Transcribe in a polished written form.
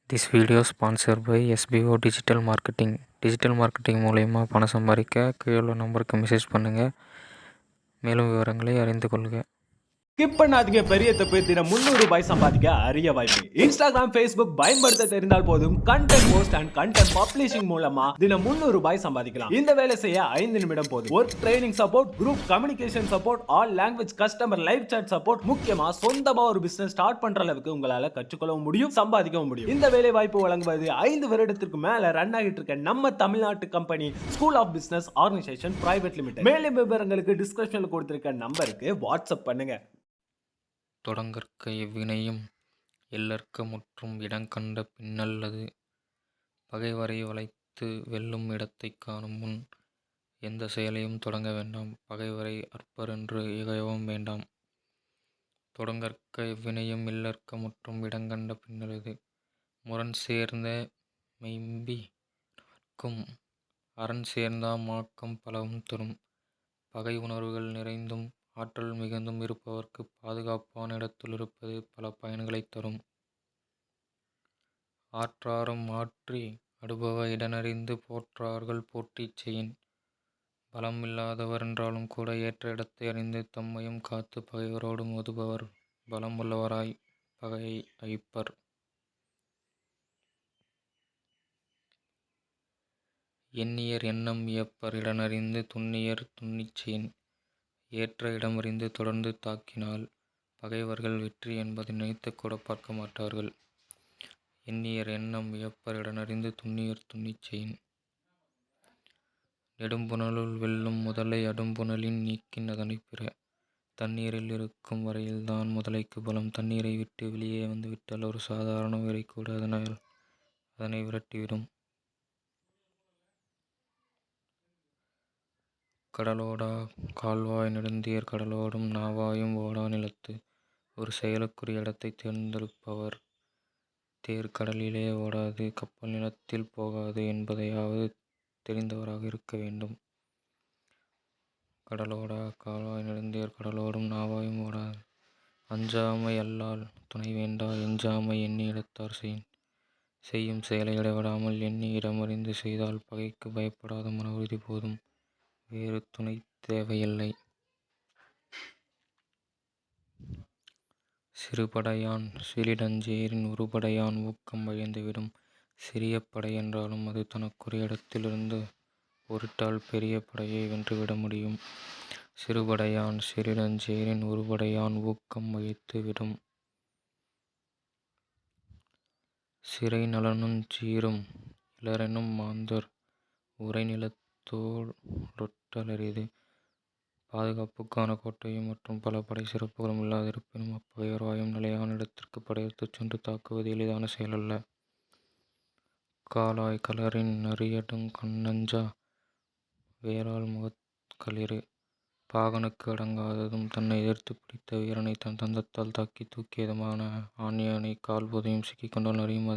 This video sponsor by SPO digital marketing. Digital marketing மூலயமா பணம் சம்பாதிக்க கீழே உள்ள நம்பருக்கு மெசேஜ் பண்ணுங்கள். மேலும் விவரங்களை அறிந்து கொள்க. ஸ்கிப் பண்ணாதீங்க. பெரிய தப்பு. தினம் ₹300 சம்பாதிக்க அரிய வாய்ப்பு. இன்ஸ்டாகிராம், ஃபேஸ்புக் பயன்படுத்த தெரிந்தால் போதும். Content post and content publishing மூலமா தினம் ₹300 சம்பாதிக்கலாம். இந்த வேலை செய்ய 5 நிமிடம் போதும். Work training support, group communication support, all language customer live chat support, முக்கியமா சொந்தமா ஒரு பிசினஸ் ஸ்டார்ட் பண்ற அளவுக்கு உங்களால கற்றுக்கொள்ளவும் முடியும், சம்பாதிக்கவும் முடியும். இந்த வேலை வாய்ப்பு வழங்குவது 5 வருடத்திற்கு மேல ரன் ஆகிட்டு இருக்க நம்ம தமிழ்நாட்டு company school of business organisation private limited. மேலும் விவரங்களுக்கு டிஸ்கிரிப்ஷன்ல கொடுத்திருக்க நம்பருக்கு வாட்ஸ்அப் பண்ணுங்க. தொடங்கற்க எவ்வினையும் எல்லற்க முற்றும் இடங்கண்ட பின்னல்லது பகைவரை வளைத்து வெல்லும் இடத்தைக் காணும் முன் எந்த செயலையும் தொடங்க வேண்டாம். பகைவரை அற்பரென்று இகழவும் வேண்டாம். தொடங்கற்க எவ்வினையும் இல்லற்க முற்றும் இடங்கண்ட பின்னல்லது முரண் சேர்ந்த மெய்ம்பி நட்கும் அரண் சேர்ந்தா மாக்கம் பலவும் தரும். பகை உணர்வுகள் நிறைந்தும் ஆற்றல் மிகுந்தும் இருப்பவர்க்கு பாதுகாப்பான இடத்தில் இருப்பது பல பயன்களைத் தரும். ஆற்றாரும் ஆற்றி அடுபவ இடனறிந்து போற்றார்கள் போற்றிச் செயின். பலம் இல்லாதவர் என்றாலும் கூட ஏற்ற இடத்தை அறிந்து தம்மையும் காத்து பகைவரோடு மோதுபவர் பலம் உள்ளவராய் பகையை அழிப்பர். எண்ணியர் எண்ணம் வியப்பர் இடனறிந்து துண்ணியர் துண்ணிச் செயின். ஏற்ற இடமறிந்து தொடர்ந்து தாக்கினால் பகைவர்கள் வெற்றி என்பதை நினைத்து கூட பார்க்க மாட்டார்கள். எண்ணியர் எண்ணம் வியப்பர் இடனறிந்து துண்ணியர் துண்ணிச் செயின். நெடும்புணலுள் வெல்லும் முதலை அடும்புணலின் நீக்கின் அதனை பிற. தண்ணீரில் இருக்கும் வரையில்தான் முதலைக்கு பலம். தண்ணீரை விட்டு வெளியே வந்துவிட்டால் ஒரு சாதாரண உயிரை கூட அதனை விரட்டிவிடும். கடலோடா கால்வாய் நெடுந்தேர் கடலோடும் நாவாயும் ஓடா நிலத்து. ஒரு செயலுக்குரிய இடத்தை தேர்ந்தெடுப்பவர் தேர் கடலிலே ஓடாது கப்பல் நிலத்தில் போகாது என்பதையாவது தெரிந்தவராக இருக்க வேண்டும். கடலோடா கால்வாய் நெடுந்தேர் கடலோடும் நாவாயும் ஓடாது. அஞ்சாமை அல்லால் துணை வேண்டா எஞ்சாமை எண்ணி இடத்தார் செயின். செய்யும் செயலை இடைவிடாமல் எண்ணி இடமறிந்து செய்தால் பகைக்கு பயப்படாத மன உறுதி போதும், வேறு துணை தேவையில்லை. சிறுபடையான் சிறிடஞ்சேரின் உறுபடையான் ஊக்கம் அழிந்துவிடும். சிறிய படை என்றாலும் அது தனக்குரிய இடத்திலிருந்து பொருட்டால் பெரிய படையை வென்றுவிட முடியும். சிறுபடையான் சிறிடஞ்சேரின் உறுபடையான் ஊக்கம் அழித்து விடும். சிறை நலனுஞ் சீரும் இலரெனும் மாந்தர் உறை நிலத்தோடொட்டலரிது. பாதுகாப்புக்கான கோட்டையும் மற்றும் பல படை சிறப்புகளும் இல்லாதிருப்பினும் அப்பகைவர் வாயும் நிலையான இடத்திற்கு படையெடுத்துச் சென்று தாக்குவது எளிதான செயலல்ல. காலாய் கலரின் நரியடுங் கண்ணஞ்சா வேலால் முகத்களிறு. பாகனுக்கு அடங்காததும் தன்னை எதிர்த்து பிடித்த வீரனை தன் தந்தத்தால் தாக்கி தூக்கியதுமான ஆண்யானை கால் புதையும் சிக்கிக்கொண்டால் நரியும் அதை